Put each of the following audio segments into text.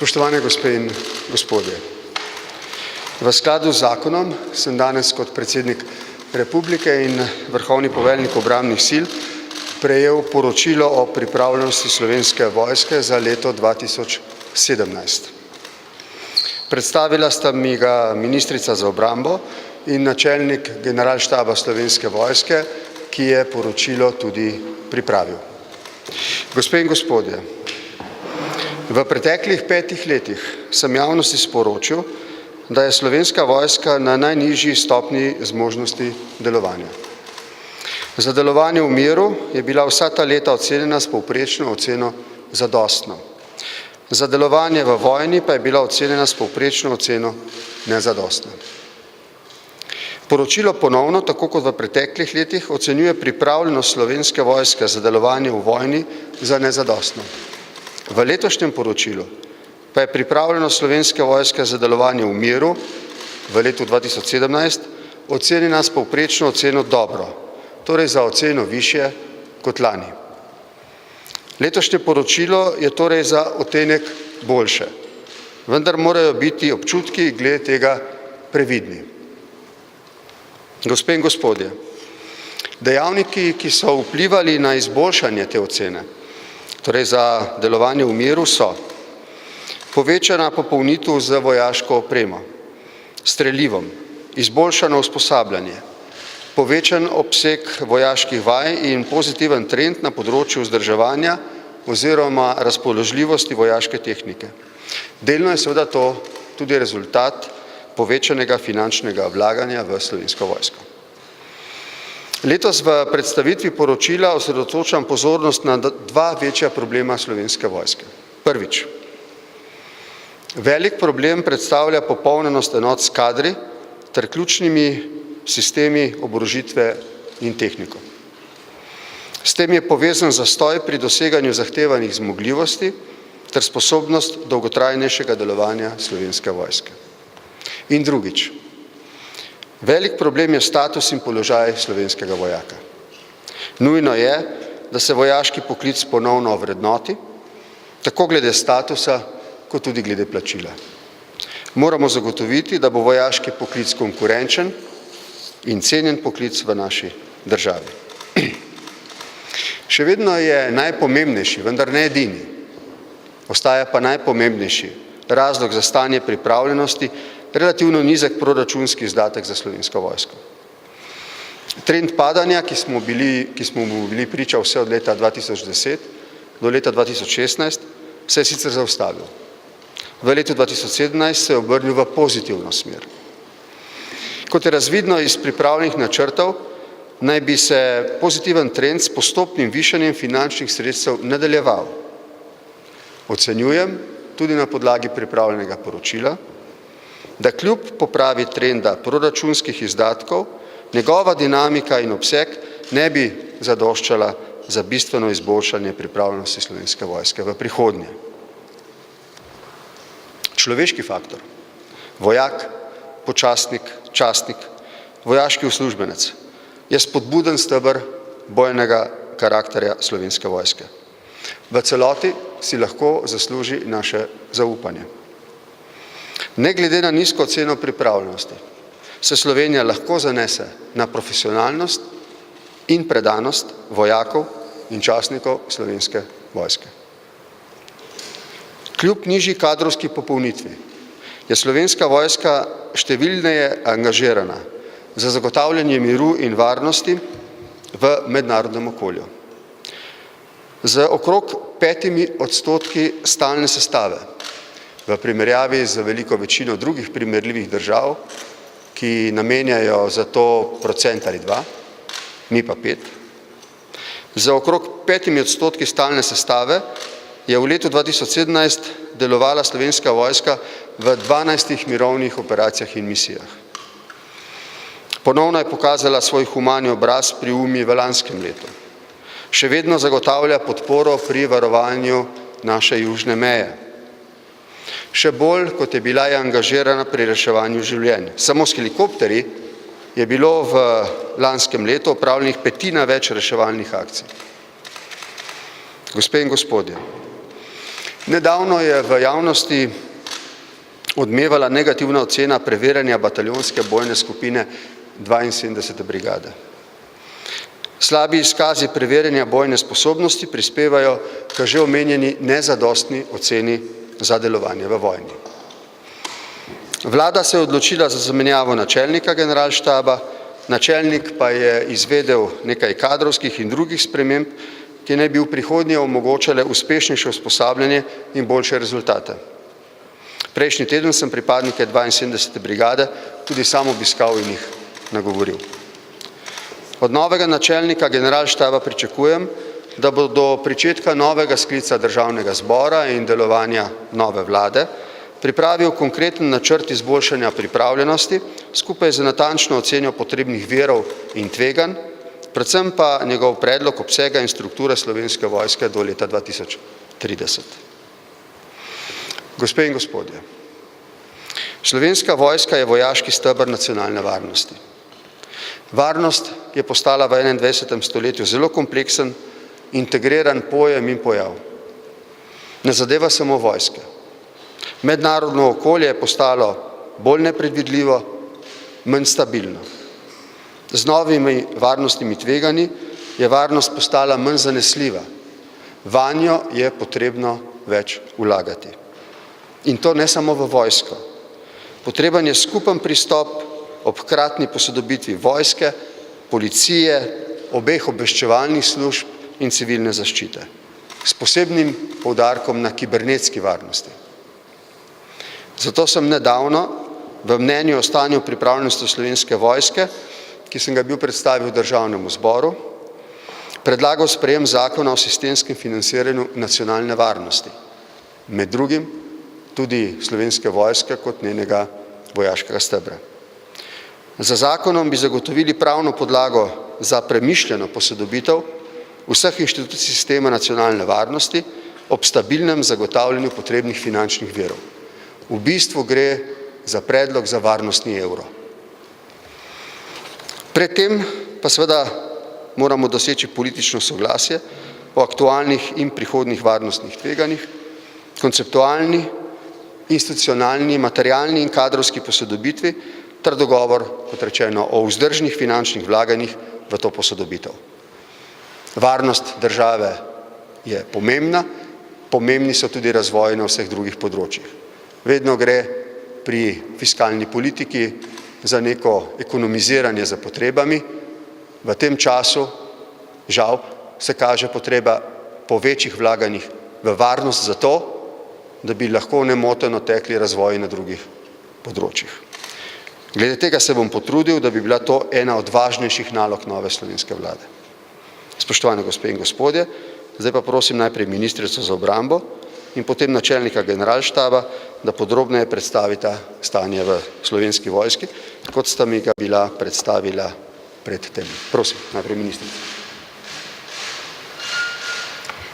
Spoštovane gospe in gospodje, v skladu z zakonom sem danes kot predsednik Republike in vrhovni poveljnik obrambnih sil prejel poročilo o pripravljenosti Slovenske vojske za leto 2017. Predstavila sta mi ga ministrica za obrambo in načelnik generalštaba Slovenske vojske, ki je poročilo tudi pripravil. Gospe in gospodje, v preteklih 5 letih sem javnosti sporočil, da je Slovenska vojska na najnižji stopnji zmožnosti delovanja. Za delovanje v miru je bila vsa ta leta ocenjena s povprečno oceno zadostno. Za delovanje v vojni pa je bila ocenjena s povprečno oceno nezadostno. Poročilo ponovno, tako kot v preteklih letih, ocenjuje pripravljenost Slovenske vojske za delovanje v vojni za nezadostno. V letošnjem poročilu pa je pripravljenost Slovenske vojske za delovanje v miru v letu 2017 ocenjena s povprečno oceno dobro, torej za oceno višje kot lani. Letošnje poročilo je torej za odtenek boljše, vendar morajo biti občutki glede tega previdni. Gospe in gospodje, dejavniki, ki so vplivali na izboljšanje te ocene, torej za delovanje v miru, so povečana popolnitev z vojaško opremo, strelivom, izboljšano usposabljanje, povečan obseg vojaških vaj in pozitiven trend na področju vzdrževanja oziroma razpoložljivosti vojaške tehnike. Delno je seveda to tudi rezultat povečanega finančnega vlaganja v Slovensko vojsko. Letos v predstavitvi poročila osredotočam pozornost na 2 večja problema Slovenske vojske. Prvič, velik problem predstavlja popolnjenost enot s kadri ter ključnimi sistemi oborožitve in tehniko. S tem je povezan zastoj pri doseganju zahtevanih zmogljivosti ter sposobnost dolgotrajnejšega delovanja Slovenske vojske. In drugič, velik problem je status in položaj slovenskega vojaka. Nujno je, da se vojaški poklic ponovno ovrednoti, tako glede statusa, kot tudi glede plačila. Moramo zagotoviti, da bo vojaški poklic konkurenčen in cenjen poklic v naši državi. Še vedno je najpomembnejši, vendar ne edini, ostaja pa najpomembnejši razlog za stanje pripravljenosti relativno nizek proračunski izdatek za Slovensko vojsko. Trend padanja, ki smo mu bili priča vse od leta 2010 do leta 2016, se je sicer zaustavil. V letu 2017 se je obrnil v pozitivno smer. Kot je razvidno iz pripravljenih načrtov, naj bi se pozitiven trend s postopnim višanjem finančnih sredstev nadaljeval. Ocenjujem, tudi na podlagi pripravljenega poročila, da kljub popravi trenda proračunskih izdatkov, njegova dinamika in obseg ne bi zadoščala za bistveno izboljšanje pripravljenosti Slovenske vojske v prihodnje. Človeški faktor, vojak, počastnik, častnik, vojaški uslužbenec je spodbuden steber bojnega karakterja Slovenske vojske. V celoti si lahko zasluži naše zaupanje. Ne glede na nizko oceno pripravljenosti, se Slovenija lahko zanese na profesionalnost in predanost vojakov in častnikov Slovenske vojske. Kljub nižji kadrovski popolnitvi je Slovenska vojska številneje angažirana za zagotavljanje miru in varnosti v mednarodnem okolju. Z okrog 5% stalne sestave, v primerjavi z veliko večino drugih primerljivih držav, ki namenjajo za to 1% ali 2, mi pa 5. Za okrog 5% stalne sestave je v letu 2017 delovala Slovenska vojska v 12 mirovnih operacijah in misijah. Ponovno je pokazala svoj humani obraz pri Umi v lanskem letu. Še vedno zagotavlja podporo pri varovanju naše južne meje. Še bolj, kot je bila angažirana pri reševanju življenj. Samo s helikopterji je bilo v lanskem letu opravljenih 1/5 več reševalnih akcij. Gospe in gospodje, Nedavno je v javnosti odmevala negativna ocena preverjanja bataljonske bojne skupine 72. brigade. Slabi izkazi preverjanja bojne sposobnosti prispevajo k že omenjeni nezadostni oceni za delovanje v vojni. Vlada se je odločila za zamenjavo načelnika generalštaba, načelnik pa je izvedel nekaj kadrovskih in drugih sprememb, ki naj bi v prihodnje omogočale uspešnejše usposabljanje in boljše rezultate. Prejšnji teden sem pripadnike 72. brigade tudi sam obiskal in jih nagovoril. Od novega načelnika generalštaba pričakujem, da bo do pričetka novega sklica državnega zbora in delovanja nove vlade pripravil konkreten načrt izboljšanja pripravljenosti skupaj z natančno oceno potrebnih virov in tveganj, predvsem pa njegov predlog obsega in strukture Slovenske vojske do leta 2030. Gospe in gospodje, Slovenska vojska je vojaški steber nacionalne varnosti. Varnost je postala v 21. stoletju zelo kompleksen, integriran pojem in pojav. Ne zadeva samo vojske. Mednarodno okolje je postalo bolj nepredvidljivo, manj stabilno. Z novimi varnostnimi tveganji je varnost postala manj zanesljiva. Vanjo je potrebno več vlagati. In to ne samo v vojsko. Potreben je skupen pristop ob hkratni posodobitvi vojske, policije, obeh obveščevalnih služb in civilne zaščite, s posebnim poudarkom na kibernetski varnosti. Zato sem nedavno v mnenju o stanju pripravljenosti Slovenske vojske, ki sem ga bil predstavil v državnemu zboru, predlagal sprejem zakona o sistemskem financiranju nacionalne varnosti, med drugim tudi Slovenske vojske kot njenega vojaškega stebra. Za zakonom bi zagotovili pravno podlago za premišljeno posodobitev vseh inštitucij sistema nacionalne varnosti ob stabilnem zagotavljanju potrebnih finančnih virov. V bistvu gre za predlog za varnostni evro. Predtem pa seveda moramo doseči politično soglasje o aktualnih in prihodnih varnostnih tveganjih, konceptualni, institucionalni, materialni in kadrovski posodobitvi ter dogovor, kot rečeno, o vzdržnih finančnih vlaganjih v to posodobitev. Varnost države je pomembna, pomembni so tudi razvoj na vseh drugih področjih. Vedno gre pri fiskalni politiki za neko ekonomiziranje za potrebami. V tem času, žal, se kaže potreba po večjih vlaganjih v varnost zato, da bi lahko nemoteno tekli razvoj na drugih področjih. Glede tega se bom potrudil, da bi bila to ena od važnejših nalog nove slovenske vlade. Spoštovane gospe in gospodje, zdaj pa prosim najprej ministrico za obrambo in potem načelnika generalštaba, da podrobneje predstavita stanje v Slovenski vojski, kot sta mi ga bila predstavila pred tem. Prosim, najprej ministrica.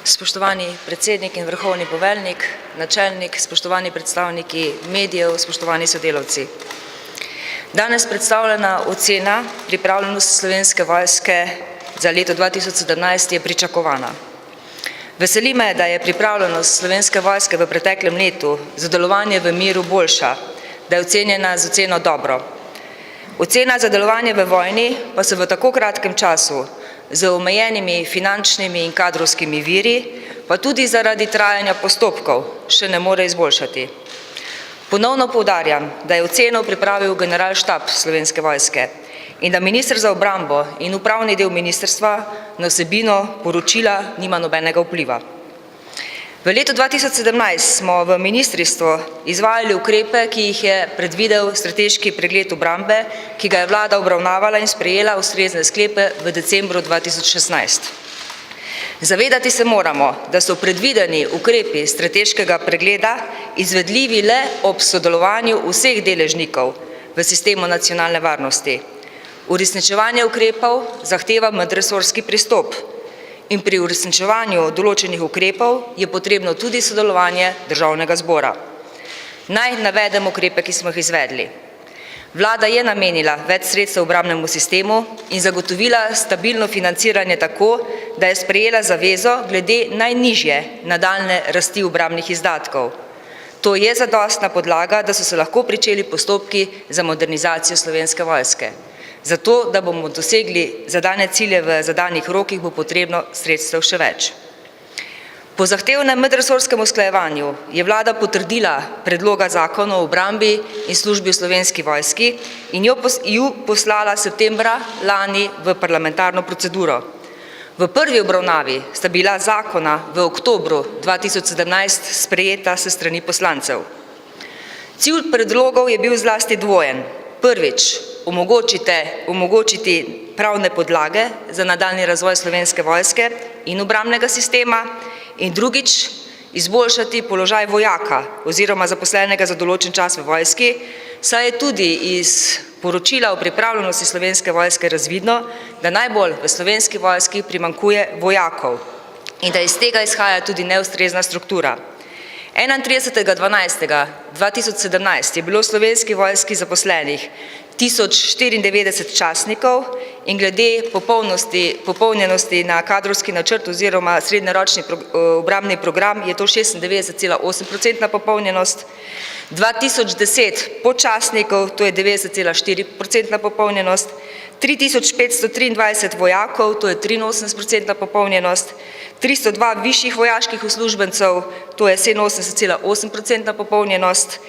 Spoštovani predsednik in vrhovni poveljnik, načelnik, spoštovani predstavniki medijev, spoštovani sodelavci. Danes predstavljena ocena pripravljenosti Slovenske vojske za leto 2017 je pričakovana. Veseli me, da je pripravljenost Slovenske vojske v preteklem letu za delovanje v miru boljša, da je ocenjena z oceno dobro. Ocena za delovanje v vojni pa se v tako kratkem času z omejenimi finančnimi in kadrovskimi viri, pa tudi zaradi trajanja postopkov, še ne more izboljšati. Ponovno poudarjam, da je oceno pripravil generalštab Slovenske vojske in da minister za obrambo in upravni del ministrstva na vsebino poročila nima nobenega vpliva. V letu 2017 smo v ministrstvu izvajali ukrepe, ki jih je predvidel strateški pregled obrambe, ki ga je vlada obravnavala in sprejela ustrezne sklepe v decembru 2016. Zavedati se moramo, da so predvideni ukrepi strateškega pregleda izvedljivi le ob sodelovanju vseh deležnikov v sistemu nacionalne varnosti. Uresničevanje ukrepov zahteva medresorski pristop in pri uresničevanju določenih ukrepov je potrebno tudi sodelovanje Državnega zbora. Naj navedem ukrepe, ki smo jih izvedli. Vlada je namenila več sredstev obrambnemu sistemu in zagotovila stabilno financiranje tako, da je sprejela zavezo glede najnižje nadaljnje rasti obrambnih izdatkov. To je zadostna podlaga, da so se lahko pričeli postopki za modernizacijo Slovenske vojske. Zato, da bomo dosegli zadane cilje v zadanih rokih, bo potrebno sredstev še več. Po zahtevnem medresorskem usklajevanju je vlada potrdila predloga zakona o obrambi in službi v Slovenski vojski in ju poslala septembra lani v parlamentarno proceduro. V prvi obravnavi sta bila zakona v oktobru 2017 sprejeta s strani poslancev. Cilj predlogov je bil zlasti dvojen. Prvič, omogočiti pravne podlage za nadaljnji razvoj Slovenske vojske in obrambnega sistema in drugič, izboljšati položaj vojaka oziroma zaposlenega za določen čas v vojski, saj je tudi iz poročila o pripravljenosti Slovenske vojske razvidno, da najbolj v Slovenski vojski primanjkuje vojakov in da iz tega izhaja tudi neustrezna struktura. 31.12.2017 je bilo v Slovenski vojski zaposlenih 1094 častnikov in glede popolnjenosti na kadrovski načrt oziroma srednjeročni obrambni program je to 96,8% popolnjenost, 2010 podčastnikov, to je 90,4% popolnjenost, 3523 vojakov, to je 83% popolnjenost, 302 višjih vojaških uslužbencev, to je 87,8% popolnjenost,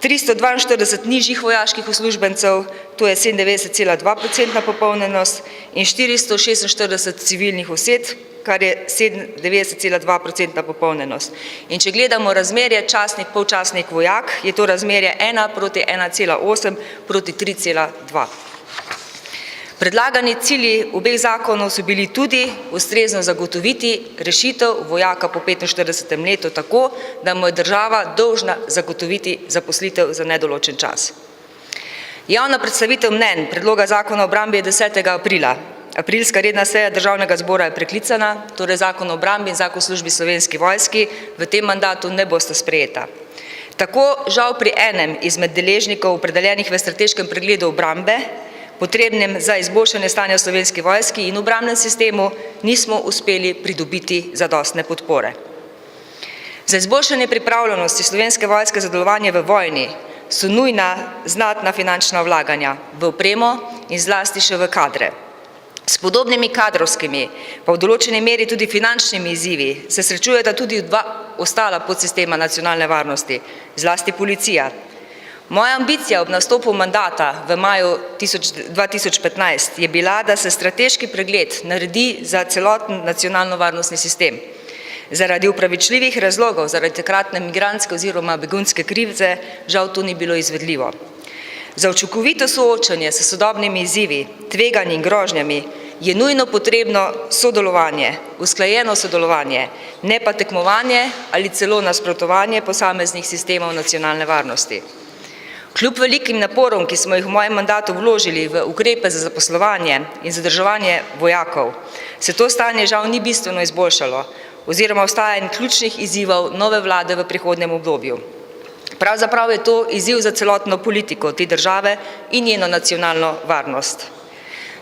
342 nižjih vojaških uslužbencev, to je 97,2% popolnjenost in 446 civilnih oseb, kar je 97,2% popolnjenost. In če gledamo razmerje častnik, polčastnik, vojak, je to razmerje 1 proti 1,8 proti 3,2. Predlagani cilji obeh zakonov so bili tudi ustrezno zagotoviti rešitev vojaka po 45. letu tako, da mu je država dolžna zagotoviti zaposlitev za nedoločen čas. Javna predstavitev mnenj predloga zakona o obrambi je 10. aprila. Aprilska redna seja Državnega zbora je preklicana, torej zakon o obrambi in zakon o službi Slovenski vojski v tem mandatu ne bosta sprejeta. Tako žal pri enem izmed deležnikov opredeljenih v strateškem pregledu obrambe, potrebnem za izboljšanje stanja v Slovenski vojski in obrambnem sistemu, nismo uspeli pridobiti zadostne podpore. Za izboljšanje pripravljenosti Slovenske vojske za delovanje v vojni so nujna znatna finančna vlaganja v opremo in zlasti še v kadre. S podobnimi kadrovskimi, pa v določeni meri tudi finančnimi izzivi, se srečujeta tudi dva ostala podsistema nacionalne varnosti, zlasti policija. Moja ambicija ob nastopu mandata v maju 2015 je bila, da se strateški pregled naredi za celoten nacionalno-varnostni sistem. Zaradi upravičljivih razlogov, zaradi takratne migrantske oziroma begunske krize, žal to ni bilo izvedljivo. Za učinkovito soočanje s sodobnimi izzivi, tveganji in grožnjami je nujno potrebno sodelovanje, usklajeno sodelovanje, ne pa tekmovanje ali celo nasprotovanje posameznih sistemov nacionalne varnosti. Kljub velikim naporom, ki smo jih v mojem mandatu vložili v ukrepe za zaposlovanje in zadrževanje vojakov, se to stanje žal ni bistveno izboljšalo oziroma ostaja en ključnih izzivov nove vlade v prihodnjem obdobju. Pravzaprav je to izziv za celotno politiko te države in njeno nacionalno varnost.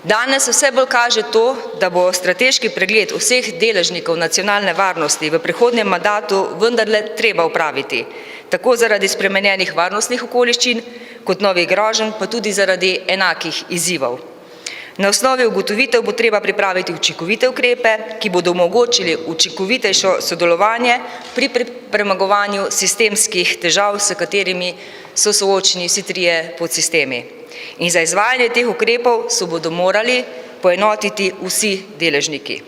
Danes vse bolj kaže to, da bo strateški pregled vseh deležnikov nacionalne varnosti v prihodnjem mandatu vendarle treba opraviti, tako zaradi spremenjenih varnostnih okoliščin kot novih groženj, pa tudi zaradi enakih izzivov. Na osnovi ugotovitev bo treba pripraviti učinkovite ukrepe, ki bodo omogočili učinkovitejšo sodelovanje pri premagovanju sistemskih težav, s katerimi so soočeni vsi trije podsistemi. In za izvajanje teh ukrepov se bodo morali poenotiti vsi deležniki.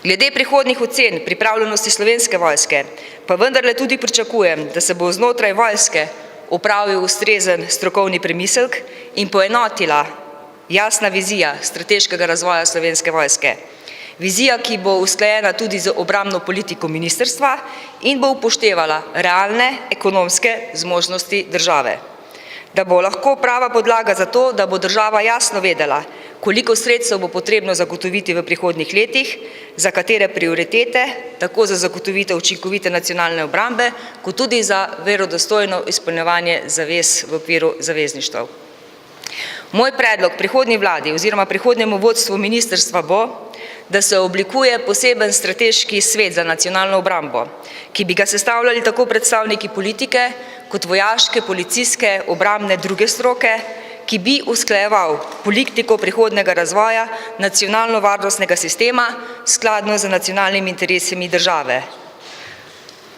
Glede prihodnjih ocen pripravljenosti Slovenske vojske, pa vendarle tudi pričakujem, da se bo znotraj vojske opravil ustrezen strokovni premislek in poenotila jasna vizija strateškega razvoja Slovenske vojske. Vizija, ki bo usklajena tudi z obrambno politiko ministrstva in bo upoštevala realne ekonomske zmožnosti države. Da bo lahko prava podlaga za to, da bo država jasno vedela, koliko sredstev bo potrebno zagotoviti v prihodnjih letih, za katere prioritete, tako za zagotovitev učinkovite nacionalne obrambe, kot tudi za verodostojno izpolnjevanje zavez v okviru zavezništev. Moj predlog prihodnji vladi oziroma prihodnjemu vodstvu ministrstva bo, da se oblikuje poseben strateški svet za nacionalno obrambo, ki bi ga sestavljali tako predstavniki politike, kot vojaške, policijske, obrambne druge stroke, ki bi usklajeval politiko prihodnjega razvoja nacionalno-varnostnega sistema skladno z nacionalnimi interesami države.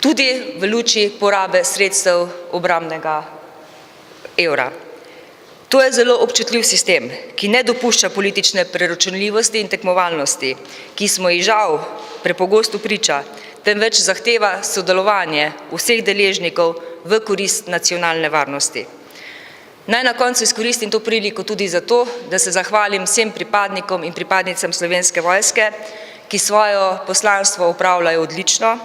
Tudi v luči porabe sredstev obrambnega evra. To je zelo občutljiv sistem, ki ne dopušča politične preračunljivosti in tekmovalnosti, ki smo ji žal prepogosto priča, temveč zahteva sodelovanje vseh deležnikov v korist nacionalne varnosti. Naj na koncu izkoristim to priliko tudi zato, da se zahvalim vsem pripadnikom in pripadnicam Slovenske vojske, ki svojo poslanstvo opravljajo odlično,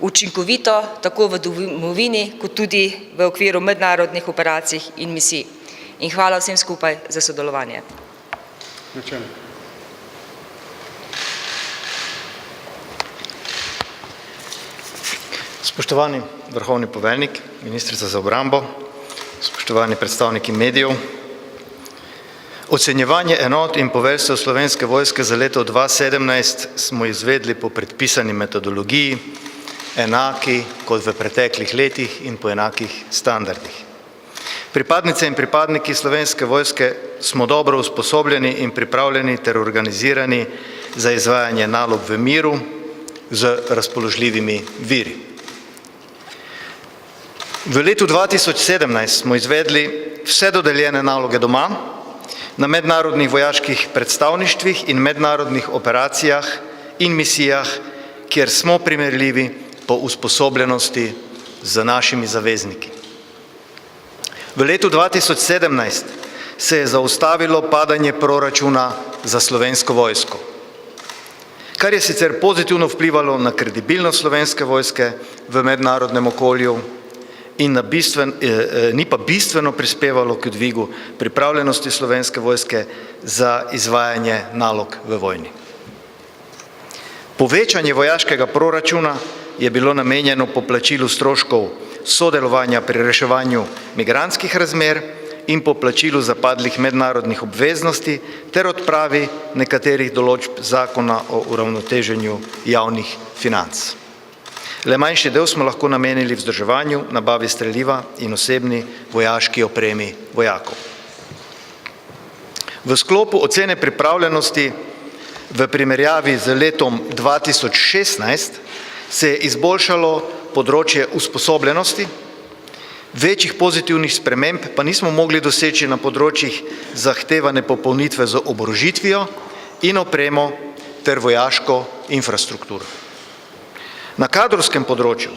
učinkovito, tako v domovini, kot tudi v okviru mednarodnih operacij in misij. In hvala vsem skupaj za sodelovanje. Spoštovani vrhovni poveljnik, ministrica za obrambo, spoštovani predstavniki medijev, ocenjevanje enot in poveljstev Slovenske vojske za leto 2017 smo izvedli po predpisani metodologiji, enaki kot v preteklih letih in po enakih standardih. Pripadnice in pripadniki Slovenske vojske smo dobro usposobljeni in pripravljeni ter organizirani za izvajanje nalog v miru z razpoložljivimi viri. V letu 2017 smo izvedli vse dodeljene naloge doma, na mednarodnih vojaških predstavništvih in mednarodnih operacijah in misijah, kjer smo primerljivi po usposobljenosti z našimi zavezniki. V letu 2017 se je zaustavilo padanje proračuna za Slovensko vojsko, kar je sicer pozitivno vplivalo na kredibilnost Slovenske vojske v mednarodnem okolju in ni pa bistveno prispevalo k dvigu pripravljenosti Slovenske vojske za izvajanje nalog v vojni. Povečanje vojaškega proračuna je bilo namenjeno poplačilu stroškov sodelovanja pri reševanju migrantskih razmer in poplačilu zapadlih mednarodnih obveznosti ter odpravi nekaterih določb zakona o uravnoteženju javnih financ. Le manjši del smo lahko namenili vzdrževanju, nabavi streliva in osebni vojaški opremi vojakov. V sklopu ocene pripravljenosti v primerjavi z letom 2016 se je izboljšalo področje usposobljenosti, večjih pozitivnih sprememb pa nismo mogli doseči na področjih zahtevane popolnitve z oborožitvijo in opremo ter vojaško infrastrukturo. Na kadrovskem področju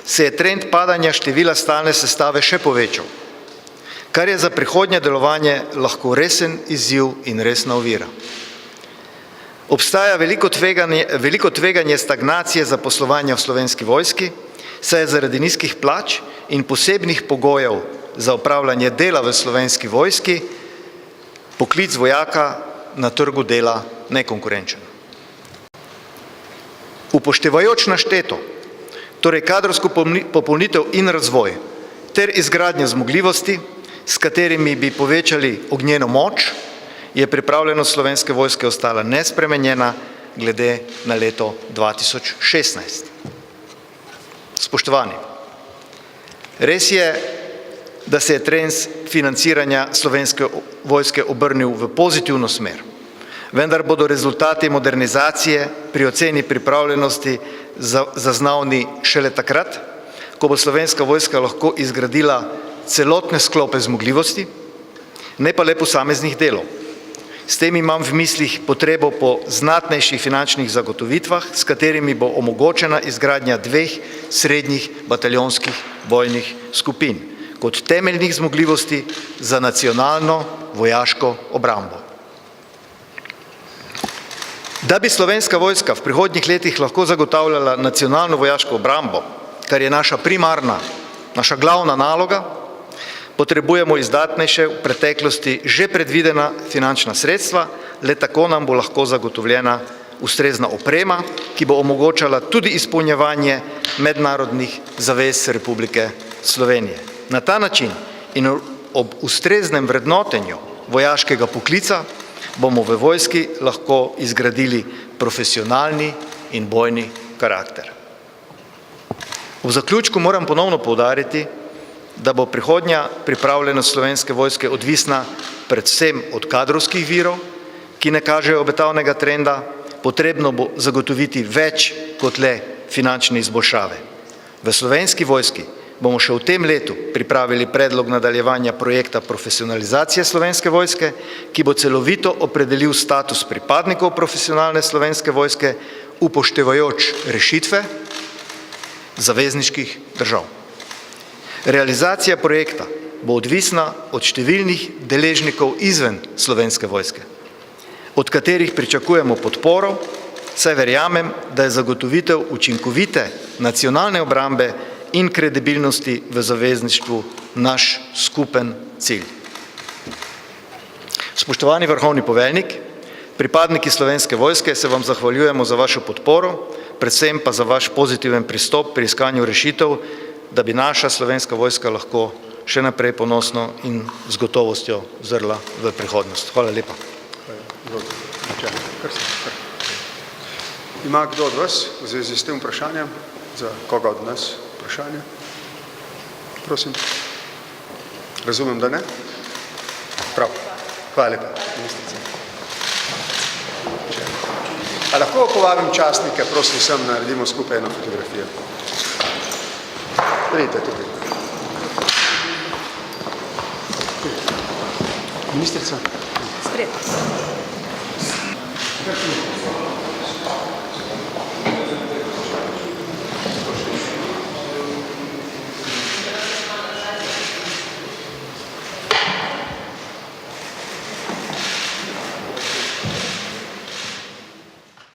se je trend padanja števila stalne sestave še povečal, kar je za prihodnje delovanje lahko resen izziv in resna ovira. Obstaja veliko tveganje stagnacije zaposlovanja v Slovenski vojski, saj je zaradi nizkih plač in posebnih pogojev za opravljanje dela v Slovenski vojski poklic vojaka na trgu dela nekonkurenčen. Upoštevajoč našteto, torej kadrovsko popolnitev in razvoj ter izgradnjo zmogljivosti, s katerimi bi povečali ognjeno moč, je pripravljenost Slovenske vojske ostala nespremenjena glede na leto 2016. Spoštovani, res je, da se je trend financiranja Slovenske vojske obrnil v pozitivno smer, vendar bodo rezultati modernizacije pri oceni pripravljenosti zaznavni šele takrat, ko bo Slovenska vojska lahko izgradila celotne sklope zmogljivosti, ne pa le posameznih delov. S tem imam v mislih potrebo po znatnejših finančnih zagotovitvah, s katerimi bo omogočena izgradnja 2 srednjih bataljonskih bojnih skupin kot temeljnih zmogljivosti za nacionalno vojaško obrambo. Da bi Slovenska vojska v prihodnjih letih lahko zagotavljala nacionalno vojaško obrambo, kar je naša primarna, naša glavna naloga, Potrebujemo izdatnejše v preteklosti že predvidena finančna sredstva, le tako nam bo lahko zagotovljena ustrezna oprema, ki bo omogočala tudi izpolnjevanje mednarodnih zavez Republike Slovenije. Na ta način in ob ustreznem vrednotenju vojaškega poklica bomo v vojski lahko izgradili profesionalni in bojni karakter. V zaključku moram ponovno poudariti, da bo prihodnja pripravljenost Slovenske vojske odvisna predvsem od kadrovskih virov, ki ne kažejo obetavnega trenda. Potrebno bo zagotoviti več kot le finančne izboljšave. V Slovenski vojski bomo še v tem letu pripravili predlog nadaljevanja projekta profesionalizacije Slovenske vojske, ki bo celovito opredelil status pripadnikov profesionalne Slovenske vojske, upoštevajoč rešitve zavezniških držav. Realizacija projekta bo odvisna od številnih deležnikov izven Slovenske vojske, od katerih pričakujemo podporo, saj verjamem, da je zagotovitev učinkovite nacionalne obrambe in kredibilnosti v zavezništvu naš skupen cilj. Spoštovani vrhovni poveljnik, pripadniki Slovenske vojske, se vam zahvaljujemo za vašo podporo, predvsem pa za vaš pozitiven pristop pri iskanju rešitev, da bi naša Slovenska vojska lahko še naprej ponosno in z gotovostjo zrla v prihodnost. Hvala lepa. Ima kdo od vas v zvezi s tem vprašanjem? Za koga od nas vprašanje? Prosim. Razumem, da ne? Prav. Hvala lepa, ministrica. A lahko povabim častnike, prosim sem, naredimo skupaj eno fotografijo. Pridite tukaj. Ministrica. Sprejeto.